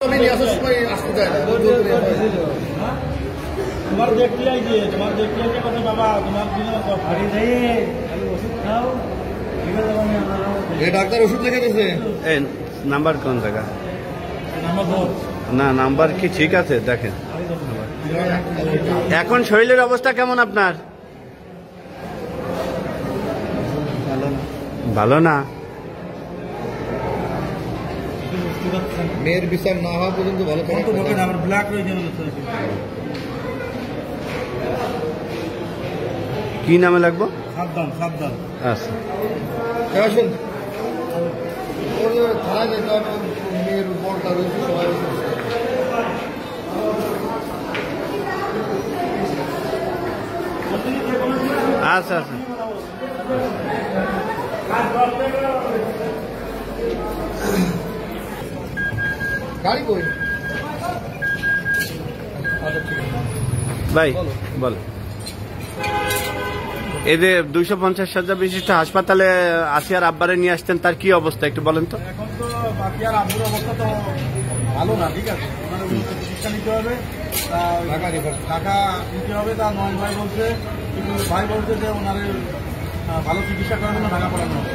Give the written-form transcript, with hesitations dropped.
আমি নিয়ে আসার সময় আসতে চাই না। তোমার দেখতে আইছে কথা বাবা তোমার ওষুধ খাও ঠিক আছে। ডাক্তার ওষুধ লিখে দিয়েছে। নাম্বার কোন জায়গা? নাম্বার না নাম্বার কি ঠিক আছে দেখেন। এখন শরীরের অবস্থা কেমন আপনার? ভালো না। মেয়ের বিচার না হওয়া পর্যন্ত ভালো থাকবে না। আমার ব্ল্যাক হয়ে যাবে। কি নামে লাগবো? সাবধান। আচ্ছা আসুন ওর থানায় যেতে হবে। মেয়ের বলটা রয়েছে সবাই। আচ্ছা আচ্ছা গাড়ি কই ভাই বল। এই যে 250 শয্যা বিশিষ্ট হাসপাতালে আসিয়ার আব্বারে নিয়ে আসতেন, তার কি অবস্থা একটু বলেন তো। এখন তো বাকিয়ার আব্বুর অবস্থা তো ভালো না, ঠিক আছে। ওনার চিকিৎসা নিতে হবে, টাকা নিতে হবে। তা নয়ন ভাই বলছে, কিন্তু ভাই বলছে যে ওনার ভালো চিকিৎসা করার জন্য ঢাকা পাঠানো হবে।